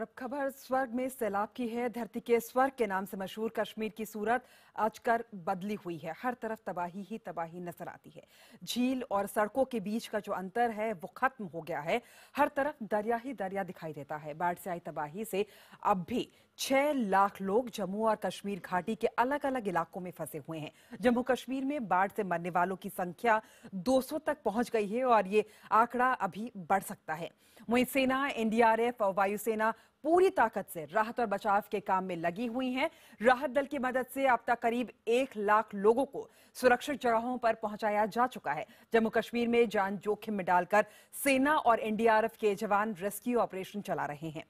और अब खबर स्वर्ग में सैलाब की है। धरती के स्वर्ग के नाम से मशहूर कश्मीर की सूरत आजकल बदली हुई है। हर तरफ तबाही ही तबाही नजर आती है। झील और सड़कों के बीच का जो अंतर है वो खत्म हो गया है। हर तरफ दरिया ही दरिया दिखाई देता है। बाढ़ से आई तबाही से अब भी 6 लाख लोग जम्मू और कश्मीर घाटी के अलग अलग इलाकों में फंसे हुए हैं। जम्मू कश्मीर में बाढ़ से मरने वालों की संख्या 200 तक पहुंच गई है और ये आंकड़ा अभी बढ़ सकता है। वहीं सेना, एनडीआरएफ और वायुसेना पूरी ताकत से राहत और बचाव के काम में लगी हुई हैं। राहत दल की मदद से अब तक करीब 1 लाख लोगों को सुरक्षित जगहों पर पहुंचाया जा चुका है। जम्मू कश्मीर में जान जोखिम में डालकर सेना और एनडीआरएफ के जवान रेस्क्यू ऑपरेशन चला रहे हैं।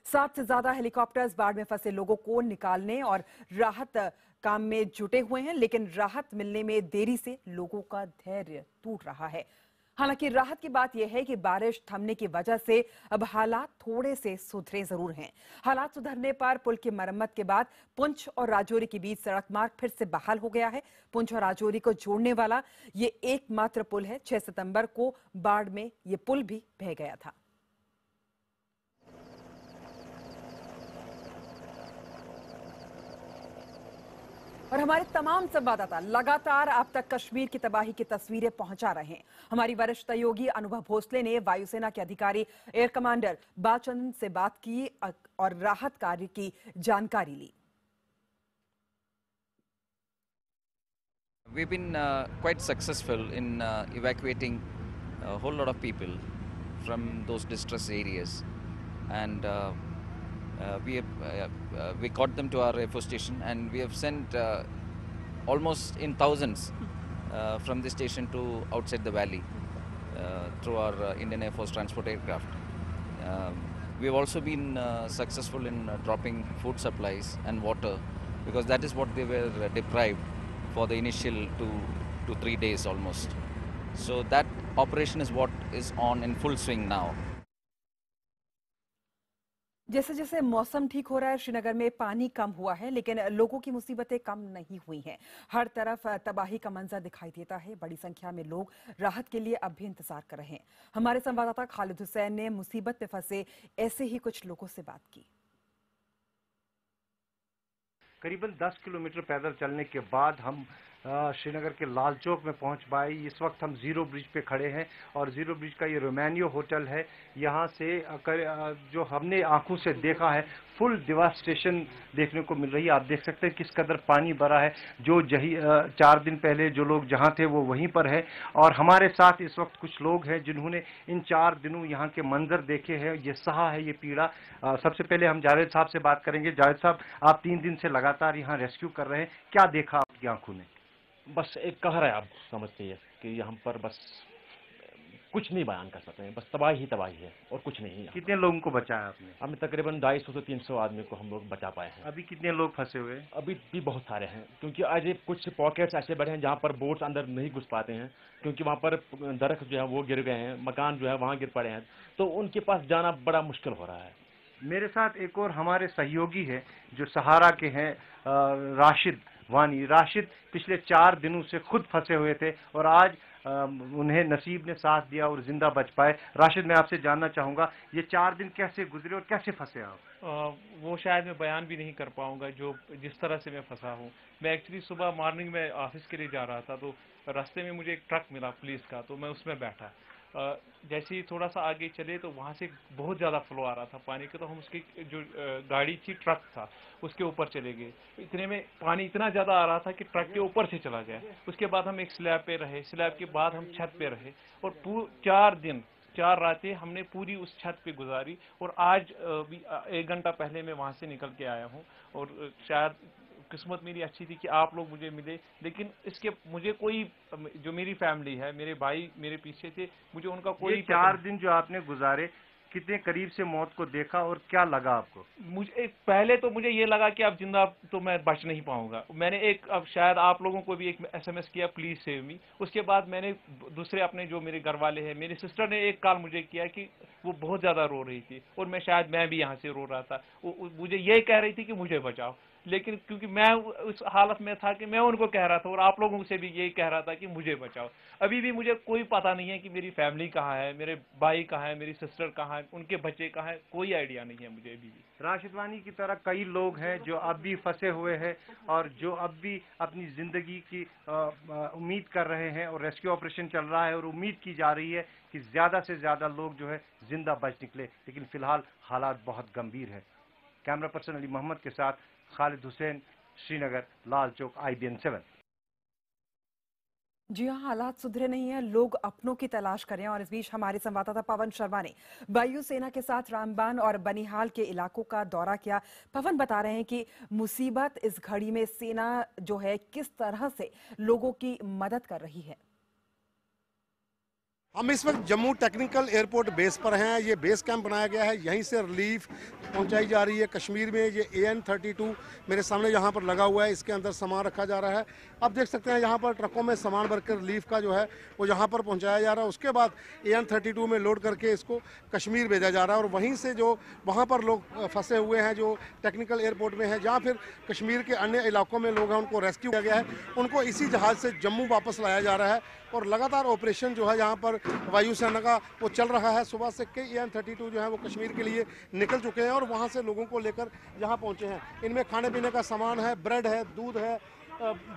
7 से ज्यादा हेलीकॉप्टर्स बाढ़ में फंसे लोगों को निकालने और राहत काम में जुटे हुए हैं, लेकिन राहत मिलने में देरी से लोगों का धैर्य टूट रहा है। हालांकि राहत की बात यह है कि बारिश थमने की वजह से अब हालात थोड़े से सुधरे जरूर हैं। हालात सुधरने पर पुल की मरम्मत के बाद पुंछ और राजौरी के बीच सड़क मार्ग फिर से बहाल हो गया है। पुंछ और राजौरी को जोड़ने वाला ये एकमात्र पुल है। 6 सितंबर को बाढ़ में ये पुल भी बह गया था। और हमारे तमाम संवाददाता लगातार आप तक कश्मीर की तबाही की तस्वीरें पहुंचा रहे हैं। हमारी वरिष्ठ सहयोगी अनुभव भोसले ने वायुसेना के अधिकारी एयर कमांडर बालचंद्र से बात की और राहत कार्य की जानकारी ली। We've been quite successful in evacuating a whole lot of people from those distress areas, and we got them to our Air Force station, and we have sent almost in thousands from the station to outside the valley through our Indian Air Force transport aircraft. We have also been successful in dropping food supplies and water, because that is what they were deprived for the initial 2 to 3 days almost. So that operation is what is on in full swing now. जैसे जैसे मौसम ठीक हो रहा है, श्रीनगर में पानी कम हुआ है, लेकिन लोगों की मुसीबतें कम नहीं हुई हैं। हर तरफ तबाही का मंजर दिखाई देता है। बड़ी संख्या में लोग राहत के लिए अब भी इंतजार कर रहे हैं। हमारे संवाददाता खालिद हुसैन ने मुसीबत में फंसे ऐसे ही कुछ लोगों से बात की। करीबन 10 किलोमीटर पैदल चलने के बाद हम श्रीनगर के लाल चौक में पहुंच पाए। इस वक्त हम जीरो ब्रिज पे खड़े हैं और जीरो ब्रिज का ये रोमानियो होटल है। यहाँ से जो हमने आंखों से देखा है, फुल डिवास्टेशन देखने को मिल रही है। आप देख सकते हैं किस कदर पानी भरा है। जो 4 दिन पहले जो लोग जहाँ थे वो वहीं पर है, और हमारे साथ इस वक्त कुछ लोग हैं जिन्होंने इन 4 दिनों यहाँ के मंजर देखे हैं, ये सहा है ये पीड़ा। सबसे पहले हम जावेद साहब से बात करेंगे। जावेद साहब, आप 3 दिन से लगातार यहाँ रेस्क्यू कर रहे हैं, क्या देखा आपकी आंखों ने? बस एक कहर है, आप समझते हैं कि यहाँ पर बस कुछ नहीं बयान कर सकते हैं। बस तबाही ही तबाही है और कुछ नहीं है। कितने लोगों को बचाया आपने? हमने तकरीबन 250 से 300 आदमी को हम लोग बचा पाए हैं। अभी कितने लोग फंसे हुए हैं? अभी भी बहुत सारे हैं, क्योंकि आज कुछ पॉकेट्स ऐसे बड़े हैं जहाँ पर बोट्स अंदर नहीं घुस पाते हैं, क्योंकि वहाँ पर दरख्त जो है वो गिर गए हैं, मकान जो है वहाँ गिर पड़े हैं, तो उनके पास जाना बड़ा मुश्किल हो रहा है। मेरे साथ एक और हमारे सहयोगी है जो सहारा के हैं, राशिद वानी। राशिद पिछले 4 दिनों से खुद फंसे हुए थे और आज उन्हें नसीब ने साथ दिया और जिंदा बच पाए। राशिद, मैं आपसे जानना चाहूँगा, ये 4 दिन कैसे गुजरे और कैसे फंसे आप? वो शायद मैं बयान भी नहीं कर पाऊंगा जो जिस तरह से मैं फंसा हूँ। मैं एक्चुअली सुबह मॉर्निंग में ऑफिस के लिए जा रहा था, तो रास्ते में मुझे एक ट्रक मिला पुलिस का, तो मैं उसमें बैठा। जैसे ही थोड़ा सा आगे चले तो वहाँ से बहुत ज़्यादा फ्लो आ रहा था पानी का, तो हम उसकी जो गाड़ी थी, ट्रक था, उसके ऊपर चले गए। इतने में पानी इतना ज़्यादा आ रहा था कि ट्रक के ऊपर से चला गया। उसके बाद हम एक स्लैब पे रहे, स्लैब के बाद हम छत पे रहे, और 4 दिन 4 रातें हमने पूरी उस छत पे गुजारी। और आज भी 1 घंटा पहले मैं वहाँ से निकल के आया हूँ, और शायद किस्मत मेरी अच्छी थी कि आप लोग मुझे मिले। लेकिन इसके मुझे कोई, जो मेरी फैमिली है, मेरे भाई मेरे पीछे थे, मुझे उनका कोई 4 दिन जो आपने गुजारे, कितने करीब से मौत को देखा और क्या लगा आपको? मुझे पहले तो मुझे ये लगा कि अब जिंदा तो मैं बच नहीं पाऊंगा। मैंने अब शायद आप लोगों को भी एक SMS किया, प्लीज सेव मी। उसके बाद मैंने दूसरे अपने जो मेरे घर वाले हैं, मेरी सिस्टर ने एक कॉल मुझे किया कि वो बहुत ज्यादा रो रही थी, और मैं भी यहाँ से रो रहा था। वो मुझे ये कह रही थी कि मुझे बचाओ, लेकिन क्योंकि मैं उस हालत में था कि मैं उनको कह रहा था और आप लोगों से भी यही कह रहा था कि मुझे बचाओ। अभी भी मुझे कोई पता नहीं है कि मेरी फैमिली कहाँ है, मेरे भाई कहाँ है, मेरी सिस्टर कहाँ है, उनके बच्चे कहाँ है, कोई आइडिया नहीं है मुझे अभी भी। राशिद वानी की तरह कई लोग हैं जो अब भी फंसे हुए हैं और जो अब भी अपनी जिंदगी की उम्मीद कर रहे हैं, और रेस्क्यू ऑपरेशन चल रहा है और उम्मीद की जा रही है कि ज्यादा से ज्यादा लोग जो है जिंदा बच निकले, लेकिन फिलहाल हालात बहुत गंभीर है। कैमरा पर्सन अली मोहम्मद के साथ खालिद हुसैन, श्रीनगर, लाल चौक, IBN 7। जी हाँ, हालात सुधरे नहीं हैं, लोग अपनों की तलाश करें। और इस बीच हमारे संवाददाता पवन शर्मा ने वायुसेना के साथ रामबान और बनिहाल के इलाकों का दौरा किया। पवन बता रहे हैं कि मुसीबत इस घड़ी में सेना जो है किस तरह से लोगों की मदद कर रही है। हम इस वक्त जम्मू टेक्निकल एयरपोर्ट बेस पर हैं। ये बेस कैंप बनाया गया है, यहीं से रिलीफ पहुंचाई जा रही है कश्मीर में। ये AN-32 मेरे सामने यहाँ पर लगा हुआ है, इसके अंदर सामान रखा जा रहा है। आप देख सकते हैं यहाँ पर ट्रकों में सामान भरकर रिलीफ का जो है वो यहाँ पर पहुँचाया जा रहा है। उसके बाद AN-32 में लोड करके इसको कश्मीर भेजा जा रहा है, और वहीं से जो वहाँ पर लोग फंसे हुए हैं जो टेक्निकल एयरपोर्ट में हैं, जहाँ फिर कश्मीर के अन्य इलाकों में लोग हैं, उनको रेस्क्यू किया गया है। उनको इसी जहाज़ से जम्मू वापस लाया जा रहा है, और लगातार ऑपरेशन जो है यहाँ पर वायुसेना का वो चल रहा है। सुबह से कई AN-32 जो है वो कश्मीर के लिए निकल चुके हैं और वहाँ से लोगों को लेकर यहाँ पहुँचे हैं। इनमें खाने पीने का सामान है, ब्रेड है, दूध है,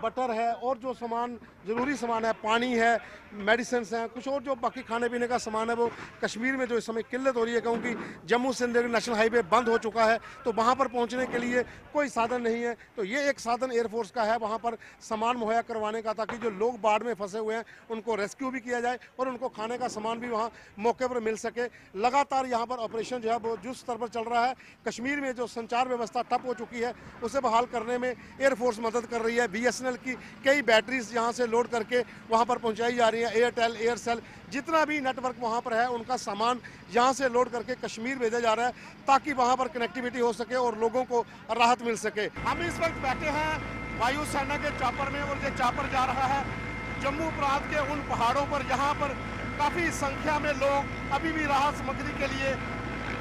बटर है, और जो सामान ज़रूरी सामान है, पानी है, मेडिसिन हैं, कुछ और जो बाकी खाने पीने का सामान है वो कश्मीर में जो इस समय किल्लत हो रही है, क्योंकि जम्मू सिंध नेशनल हाईवे बंद हो चुका है, तो वहाँ पर पहुँचने के लिए कोई साधन नहीं है। तो ये एक साधन एयरफोर्स का है वहाँ पर सामान मुहैया करवाने का, ताकि जो लोग बाढ़ में फंसे हुए हैं उनको रेस्क्यू भी किया जाए और उनको खाने का सामान भी वहाँ मौके पर मिल सके। लगातार यहाँ पर ऑपरेशन जो है वो युद्ध स्तर पर चल रहा है। कश्मीर में जो संचार व्यवस्था ठप हो चुकी है उसे बहाल करने में एयरफोर्स मदद कर रही है। BSNL की कई बैटरीज यहाँ से लोड करके वहाँ पर पहुँचाई जा रही हैं। एयरटेल, एयरसेल, जितना भी नेटवर्क वहाँ पर है उनका सामान यहाँ से लोड करके कश्मीर भेजा जा रहा है, ताकि वहाँ पर कनेक्टिविटी हो सके और लोगों को राहत मिल सके। हम इस वक्त बैठे हैं वायुसेना के चॉपर में, और ये चॉपर जा रहा है जम्मू प्रांत के उन पहाड़ों पर जहाँ पर काफ़ी संख्या में लोग अभी भी राहत सामग्री के लिए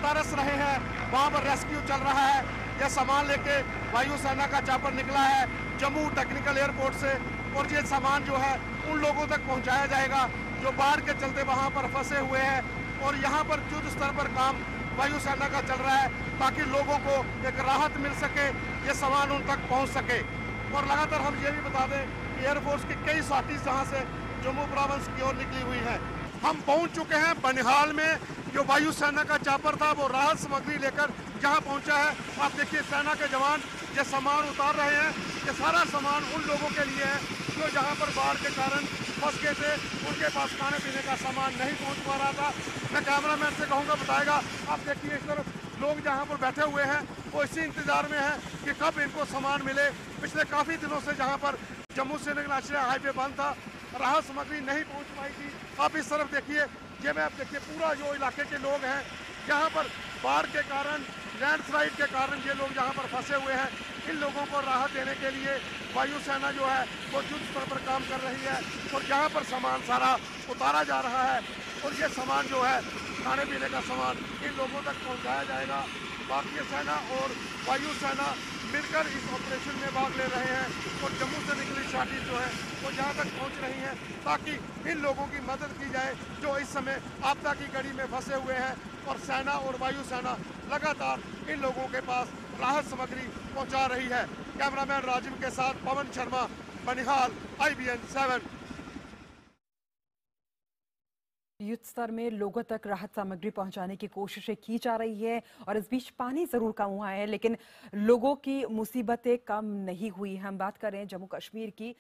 तरस रहे हैं। वहाँ पर रेस्क्यू चल रहा है। यह सामान लेके वायुसेना का चॉपर निकला है जम्मू टेक्निकल एयरपोर्ट से, और ये सामान जो है उन लोगों तक पहुंचाया जाएगा जो बाढ़ के चलते वहां पर फंसे हुए हैं। और यहां पर युद्ध स्तर पर काम वायुसेना का चल रहा है, ताकि लोगों को एक राहत मिल सके, ये सामान उन तक पहुंच सके। और लगातार हम ये भी बता दें कि एयरफोर्स की कई सॉर्टीज जहाँ से जम्मू प्रोविंस की ओर निकली हुई है। हम पहुंच चुके हैं बनिहाल में। जो वायुसेना का चॉपर था वो राहत सामग्री लेकर जहां पहुंचा है। आप देखिए सेना के जवान ये सामान उतार रहे हैं। ये सारा सामान उन लोगों के लिए है जो जहां पर बाढ़ के कारण फंस गए थे, उनके पास खाने पीने का सामान नहीं पहुंच पा रहा था। मैं कैमरामैन से कहूँगा बताएगा। आप देखिए इस तरफ लोग जहाँ पर बैठे हुए हैं वो इसी इंतजार में है कि कब इनको सामान मिले। पिछले काफ़ी दिनों से जहाँ पर जम्मू श्रीनगर नेशनल हाईवे बंद था, राहत सामग्री नहीं पहुंच पाई थी। आप इस तरफ देखिए, ये मैं आप देखिए पूरा जो इलाके के लोग हैं यहाँ पर बाढ़ के कारण, लैंडस्लाइड के कारण ये लोग यहाँ पर फंसे हुए हैं। इन लोगों को राहत देने के लिए वायुसेना जो है वो युद्ध स्तर पर काम कर रही है, और यहाँ पर सामान सारा उतारा जा रहा है। और ये सामान जो है खाने पीने का सामान इन लोगों तक पहुँचाया जाएगा। भारतीय सेना और वायुसेना मिलकर इस ऑपरेशन में भाग ले रहे हैं, और जम्मू से निकली शादी जो है वो यहाँ तक पहुँच रही हैं, ताकि इन लोगों की मदद की जाए जो इस समय आपदा की घड़ी में फंसे हुए हैं। और सेना और वायुसेना लगातार इन लोगों के पास राहत सामग्री पहुँचा रही है। कैमरामैन राजीव के साथ पवन शर्मा, बनिहाल, IBN 7। युद्ध स्तर में लोगों तक राहत सामग्री पहुंचाने की कोशिशें की जा रही है, और इस बीच पानी जरूर कम हुआ है, लेकिन लोगों की मुसीबतें कम नहीं हुई। हम बात करें जम्मू कश्मीर की।